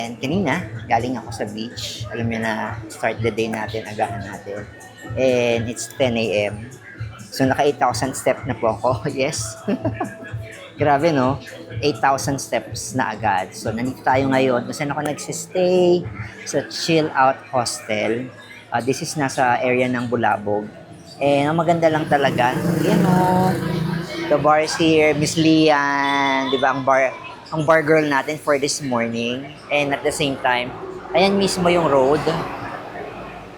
And kanina, galing ako sa beach. Alam niyo na, start the day natin, agahan natin. And it's 10 a.m. So, naka 8,000 step na po ako. Yes. Grabe, no? 8,000 steps na agad. So, nandito tayo ngayon. Kung saan ako nagsistay sa Chill Out Hostel. This is nasa area ng Bulabog. And ang maganda lang talaga, yan o. The bar is here, Miss Lian. Di ba, ang bar girl natin for this morning. And at the same time, ayan mismo yung road.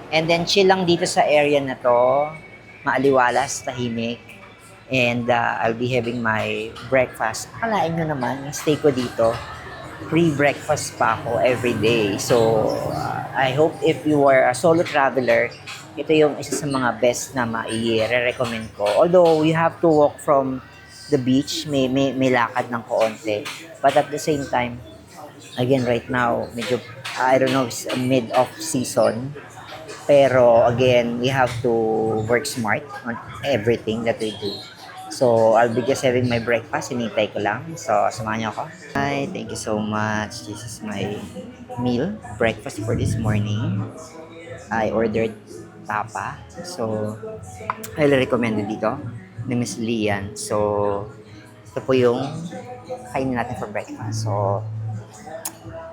And then chill lang dito sa area na to. Maaliwalas, tahimik. And I'll be having my breakfast. Akalain nyo naman, yung stay ko dito. Free breakfast pa ako every day. So, I hope if you are a solo traveler, ito yung isa sa mga best na mai-recommend ko. Although, you have to walk from the beach, may lakad ng koonti. But at the same time, again, right now, medyo, I don't know, it's mid of season. Pero again, we have to work smart on everything that we do. So, I'll be just having my breakfast. Hinintay ko lang. So, samahan niyo ako. Hi, thank you so much. This is my meal, breakfast for this morning. I ordered tapa. So, highly recommended dito ni Miss Lian. So, ito po yung kainin natin for breakfast. So,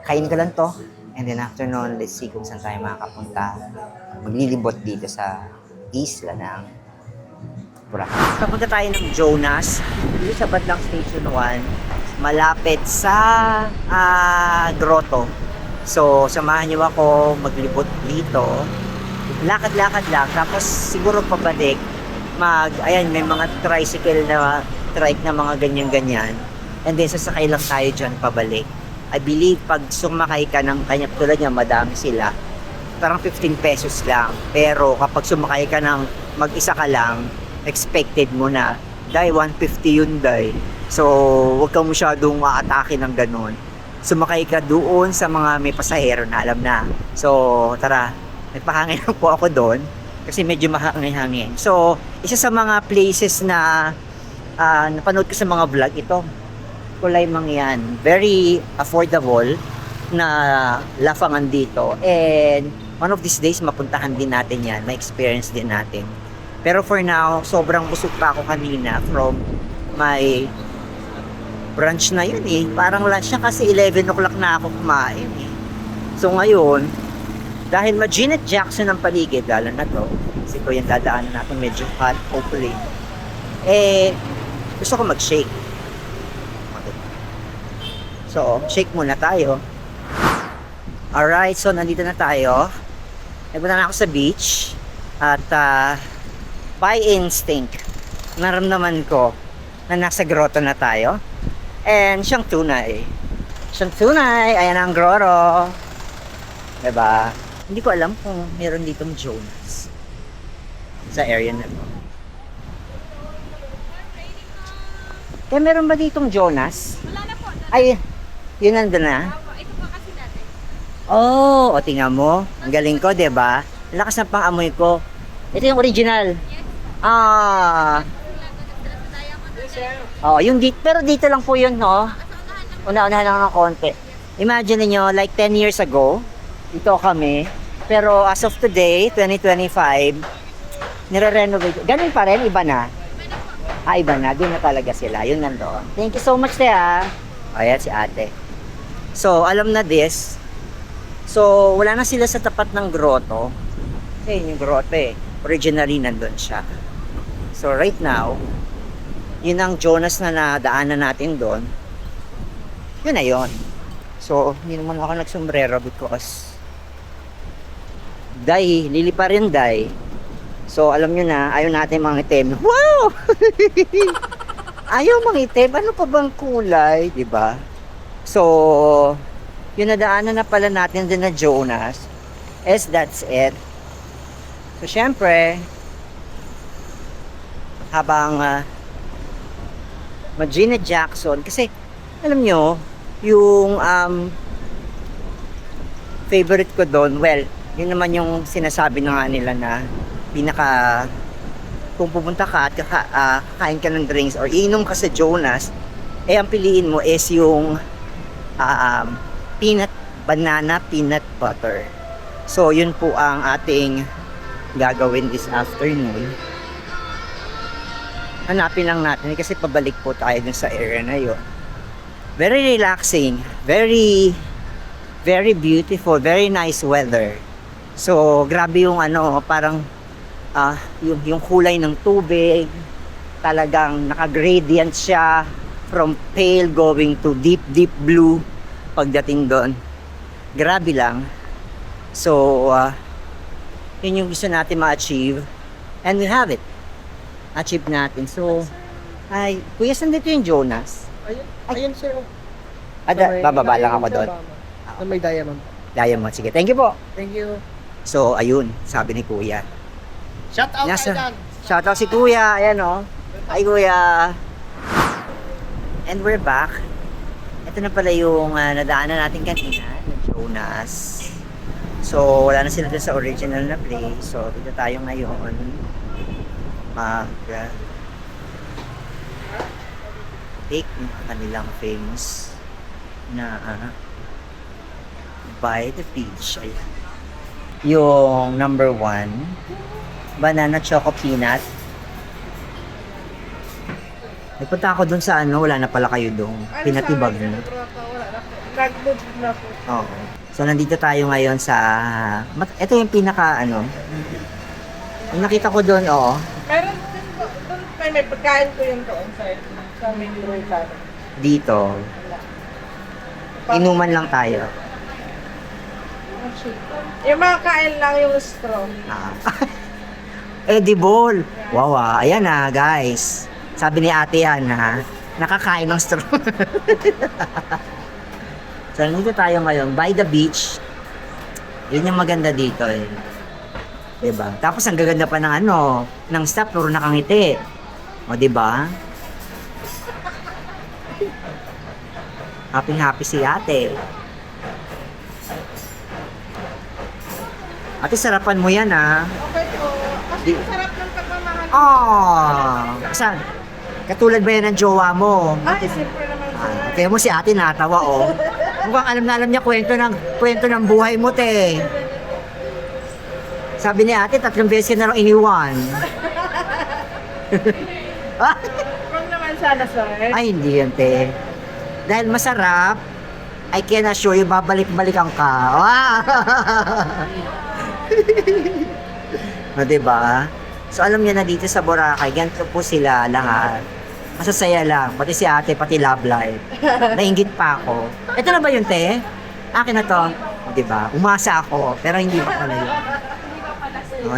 kainin ko lang to. And then afternoon, let's see kung saan tayo makakapunta. Maglilibot dito sa isla ng Boracay. Papunta tayo ng Jonas. Dito sa Badlang Station 1. Malapit sa grotto. So, samahan niyo ako maglibot dito. Lakad-lakad lang. Tapos, siguro pabalik. Ayan, may mga tricycle na trike na mga ganyan-ganyan. And then, sasakay lang tayo dyan pabalik. I believe, pag sumakay ka ng kanya, tulad niya, madami sila. Parang 15 pesos lang. Pero, kapag sumakay ka ng mag-isa ka lang, expected mo na, dahil 150 yun, dahil. So, huwag kang masyadong aatake ng ganun. Sumakay ka doon sa mga may pasahero na alam na. So, tara, nagpahangin lang po ako doon. Kasi medyo mahangin-hangin. So, isa sa mga places na napanood ko sa mga vlog, ito. Kulay Mangyan. Very affordable na lafangan dito. And one of these days, mapuntahan din natin yan. May experience din natin. Pero for now, sobrang busog pa ako kanina from my brunch na yun eh. Parang lunch na kasi 11 o'clock na ako kumain eh. So ngayon, dahil Janet Jackson ang paligid, lalo na to, kasi ko yung dadaanan natin medyo hot, hopefully. Eh, gusto ko mag-shake. So, shake muna tayo. Alright, so nandito na tayo. Nagpunta na ako sa beach. At, by instinct, naramdaman ko na nasa grotto na tayo. And, siyang tunay. Siyang tunay, ayan ang grotto. Diba? Hindi ko alam kung meron ditong Jonas sa area na to. Kaya meron ba ditong Jonas? Wala na po. Ay, yun nandun na? Ito po kasi natin. Oh, o tingnan mo. Ang galing ko, diba? Lakas ng pang-amoy ko. Ito yung original. Ah. Oh, yung dito, pero dito lang po yun, no? Una-unahan lang ng konti. Imagine niyo like 10 years ago, dito kami. Pero as of today, 2025, nire-renovate. Ganun pa rin, iba na. Iba na. Doon na talaga sila. Yun nandoon. Thank you so much, Tea. Ayan, si ate. So, alam na this. So, wala na sila sa tapat ng grotto. Kasi yung grotto eh. Originally, nandun siya. So, right now, yun ang Jonas na nadaanan natin doon. Yun na yun. So, hindi naman ako nagsombrero because lili pa rin day. So, alam nyo na, ayaw natin mga itim. Wow! Ayaw mga itim. Ano pa bang kulay? Diba? So, yung nadaanan na pala natin din na Jonas, that's it. So, syempre, habang Janet Jackson, kasi, alam nyo, yung favorite ko doon, well, yun naman yung sinasabi na nga nila na kung pupunta ka at kakain ka ng drinks or iinom ka sa Jonas, eh ang piliin mo is yung peanut banana peanut butter. So, yun po ang ating gagawin this afternoon. Hanapin lang natin kasi pabalik po tayo dun sa area na yun. Very relaxing, very beautiful, very nice weather. So, grabe yung parang yung kulay ng tubig, talagang naka-gradient siya from pale going to deep blue pagdating doon. Grabe lang. So, yun yung gusto natin ma-achieve. And we have it. Achieve natin. So, ay, kuya, saan dito yung Jonas? Ayun sir. Bababa lang ako doon. Na may diamond. Diamond, sige. Thank you po. Thank you. So, ayun, sabi ni kuya. Shout out Yes, kay Dan. shout out si kuya. Ayan o. Hi kuya. And we're back. Ito na pala yung nadaanan natin kanina. Jonas. So, wala na sila dun sa original na place. So, dito tayo ngayon. Take yung kanilang famous na by the beach. Ayan. Yung number 1, banana choco peanut. Nagpunta ako dun sa wala na pala kayo dun. Pinatibag na. Nag-move na po. Oo. So, nandito tayo ngayon sa... Ito yung pinaka, yung nakita ko doon, oo. Meron din po, doon may pagkain ko yung doon sa main road namin. Dito. Inuman lang tayo. Yung mga kain lang yung straw. Edible. Wow, ayan guys. Sabi ni ate yan, nakakain ng straw. So, nandito tayo ngayon, by the beach. Yun yung maganda dito eh. Diba? Tapos, ang gaganda pa ng ng staff, puro nakangiti. O, diba? Happy si ate. Ate, sarapan mo yan Okay po. Kasi sarap ng pagmamahal. Saan? Katulad ba yan ng jowa mo? Ay, siyempre naman sir. Kaya mo si ate natawa, Mukhang alam na alam niya kwento ng buhay mo, te. Sabi ni ate, 3 beses na lang iniwan. Huwag naman sana sir. Ay, hindi yan, te. Dahil masarap, I can assure you, babalik-balikan ka. O, diba? So, alam niya na dito sa Boracay, ganito po sila lahat. Masasaya lang. Pati si ate, pati love life. Nainggit pa ako. Ito na ba yun, te? Akin na to. O, diba? Umasa ako, pero hindi pa pala yun.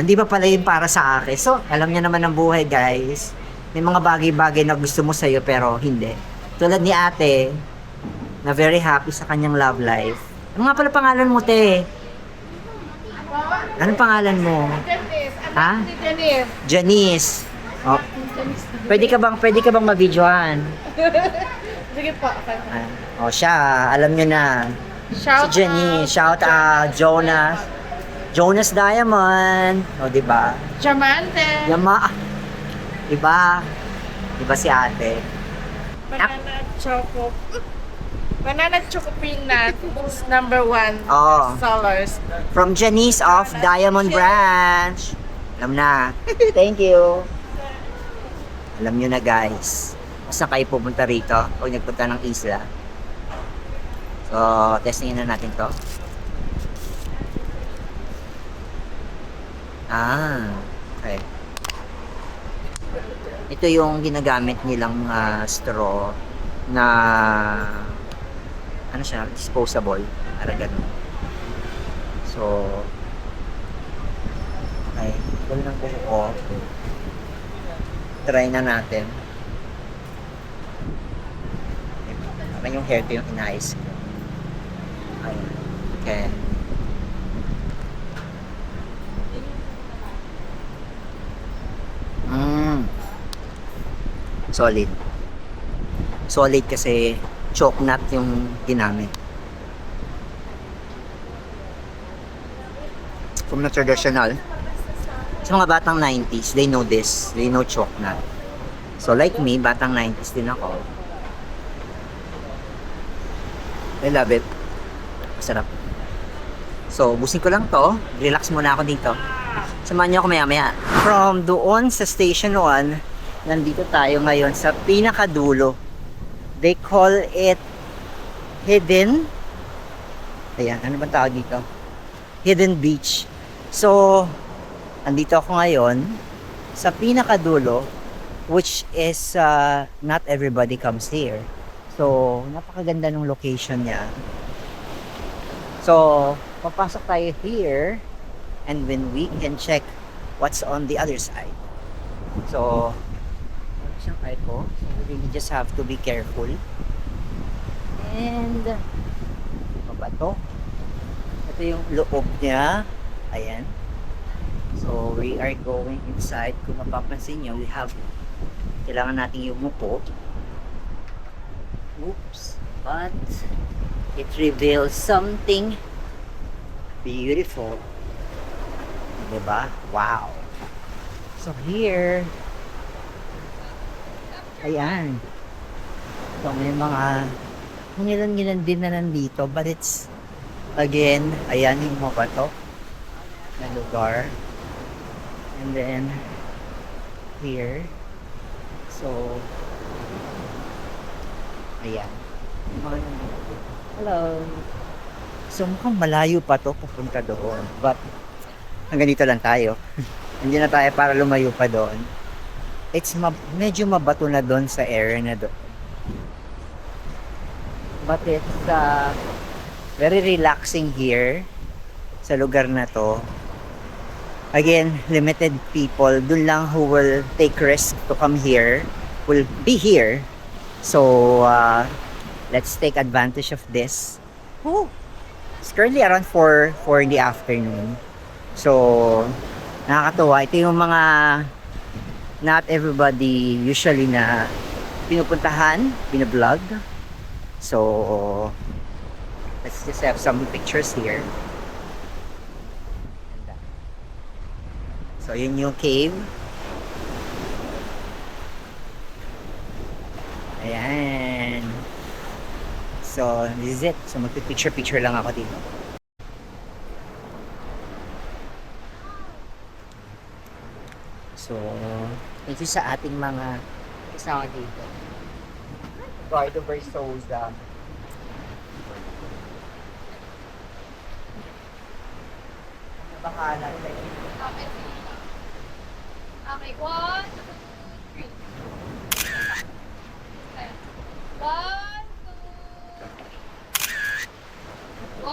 Hindi pa pala yun para sa akin. So, alam niya naman ang buhay, guys. May mga bagay-bagay na gusto mo sa'yo, pero hindi. Tulad ni ate, na very happy sa kanyang love life. Ano nga pala pangalan mo, te? Anong pangalan mo? Janice. Ha? Si Janice. Janice. Oh. Pwede ka bang ma-videohan? Sige po. Okay. Siya, alam niyo na. Shout Si Janice, shout out Jonas. Jonas Diamond. O, diba? Diamante. Diba? Diba si ate? Banana choco peanut is number 1 Oh. sellers. From Janice of Diamond Branch. Alam na. Thank you. Alam nyo na, guys. Saan kayo pupunta rito pag nagpunta ng isla? So, testingin na natin to. Okay. Ito yung ginagamit nilang straw na siya, disposable. Para ganun. So, okay. Ito lang po ko. Try na natin. Parang yung hair ko yung inayos ko. Ayun. Okay. Solid. Solid kasi choke nut yung ginamit. From the traditional. Sa mga batang 90s, they know this. They know choke nut. So like me, batang 90s din ako. I love it. Masarap. So, busin ko lang to. Relax muna ako dito. Samahan niyo ako maya-maya. From doon sa Station 1, nandito tayo ngayon sa pinakadulo. They call it Hidden. Ayan, ano ba tawag dito? Hidden Beach. So, andito ako ngayon sa pinakadulo, which is not everybody comes here. So, napakaganda ng location niya. So, papasok tayo here and then we can check what's on the other side. So, meron siyang echo. So, we really just have to be careful. And, ano ba to? Ito yung loob niya. Ayan. So, we are going inside. Kung mapapansin nyo, kailangan natin yumuko. Oops. But, it reveals something beautiful. Diba? Wow. So, here, ayan. So, may mga ngilan-ngilan din na nandito, but it's, again, ayan yung mga bato na lugar. And then, here, so, ayan. Hello. So, mukhang malayo pa to pupunta doon. But, hanggang dito lang tayo. Hindi na tayo para lumayo pa doon. It's medyo mabato na doon sa area na doon. But it's very relaxing here sa lugar na to. Again, limited people. Doon lang who will take risk to come here will be here. So, let's take advantage of this. Oh, it's currently around 4 in the afternoon. So, nakakatuwa. Ito yung mga not everybody usually na pinupuntahan, binablog. So, let's just have some pictures here. So, yun yung cave. Ayan. So, this is it. So, magpipicture-picture lang ako dito. So, thank you sa ating mga kasama dito. Eduardo Versosa. Ano ba kanan? Okay, 1, 2, 3. 1, 2, 1, 2.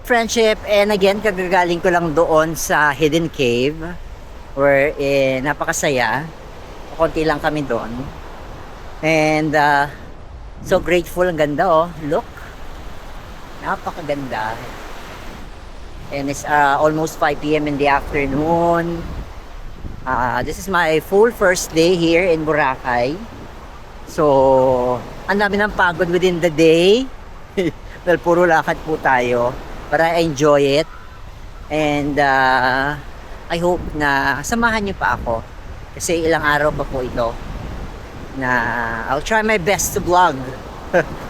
Friendship, and again, kagagaling ko lang doon sa Hidden Cave where napakasaya. Konti lang kami doon. And so grateful, ang ganda oh. Look. Napakaganda. And it's almost 5 p.m. in the afternoon. This is my full first day here in Boracay. So, ang dami ng pagod within the day. Well, puro lakad po tayo. But I enjoy it. And I hope na samahan niyo pa ako. Kasi ilang araw pa po ito na I'll try my best to vlog.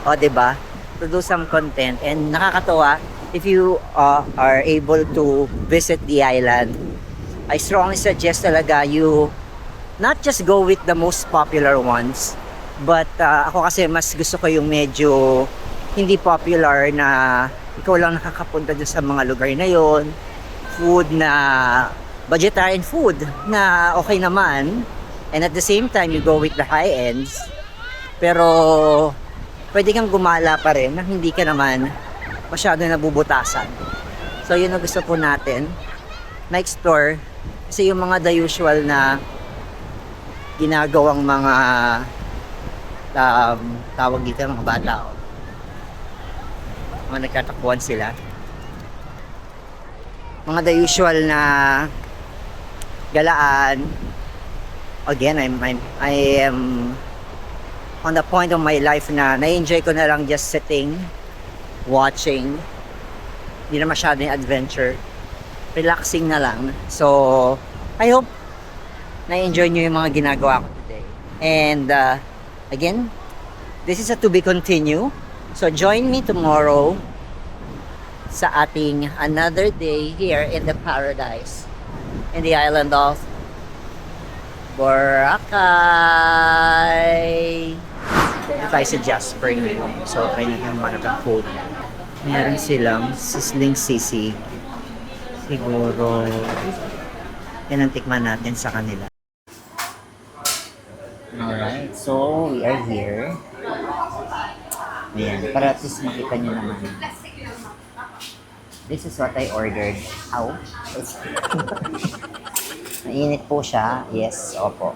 O, diba? To do some content. And nakakatawa, if you are able to visit the island, I strongly suggest talaga you not just go with the most popular ones, but ako kasi mas gusto ko yung medyo hindi popular na ikaw lang nakakapunta dyan sa mga lugar na yon. Food na vegetarian food na okay naman, and at the same time you go with the high ends, pero pwede kang gumala pa rin na hindi ka naman masyado nabubutasan. So yun ang gusto po natin na explore, kasi yung mga the usual na ginagawang mga tawag dito mga bata mga nagtatakbuhan sila, mga the usual na galaan. Again, I am on the point of my life na na-enjoy ko na lang just sitting, watching. Hindi na masyado yung adventure. Relaxing na lang. So, I hope na-enjoy nyo yung mga ginagawa ko today. And again, this is a to be continue. So join me tomorrow sa ating another day here in the paradise in the island of Boracay. Dito tayo sa Jasper ngayon. So try natin mga ng food. Meron silang sizzling sisig. Siguro yan ang tikman natin sa kanila. Alright, so we are here. Ayan, para at least makita nyo naman. This is what I ordered. Ow. Mainit po siya. Yes, opo.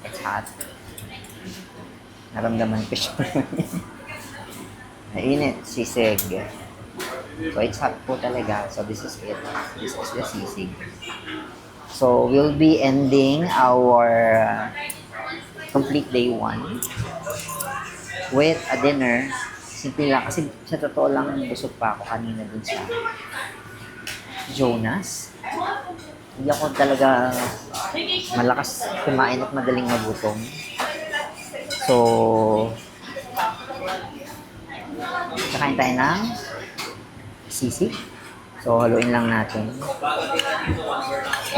It's hot. Naramdaman ko siya. Mainit, sisig. So it's hot po talaga. So this is it. This is the sisig. So we'll be ending our complete day 1 with a dinner. Simple lang. Kasi sa totoo lang, busog pa ako kanina dun sa Jonas. Hindi ako talaga malakas kumain at madaling magutom. So, kakain tayo ng sisig. So, haluin lang natin.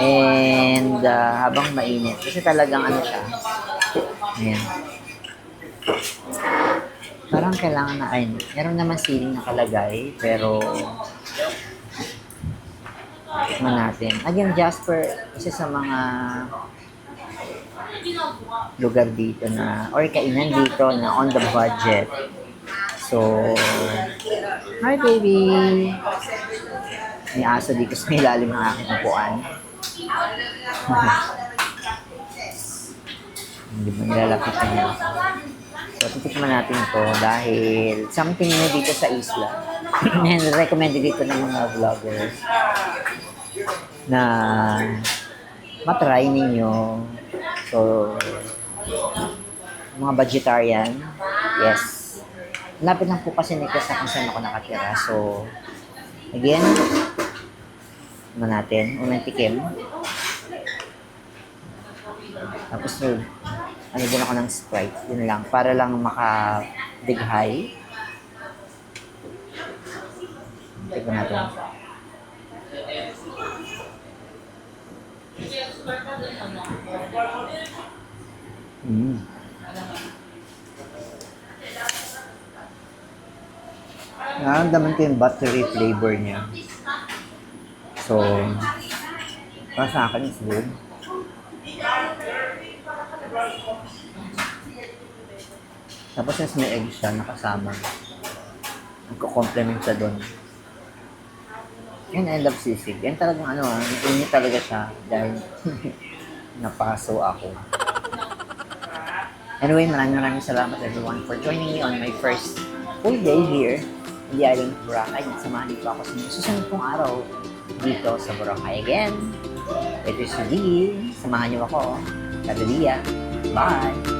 And habang mainit, kasi talagang ano siya. Ayan. Parang kailangan na, ay, meron naman siling nakalagay, pero tikman natin. Again, Jasper, isa sa mga lugar dito na, or kainan dito na on the budget. So, hi baby! May aso dito sa ilalim ng aking upuan. Hindi mo nilalapit na niya ako. So, titikman natin ito dahil something new dito sa isla. And recommended dito ng mga vloggers na matry ninyo. So, mga vegetarian, yes. Lapit lang po kasi nito sa kung saan ako nakatira. So, again, naman natin, unang tikim. Tapos, ano din ako ng Sprite, yun lang, para lang makadighay. Tignan natin. Nararamdaman ko yung buttery flavor niya. So, para sa akin, it's good. Tapos since may egg siya nakasama, nagko-complement siya doon. And I love sisig. Yan talagang init talaga siya dahil napaso ako. Anyway, maraming salamat everyone for joining me on my first full day here in the island of Boracay. Samahan niyo ako sa mga susunod pong araw dito sa Boracay again. Ito si Lee. Samahan niyo ako. Kadalia. Bye!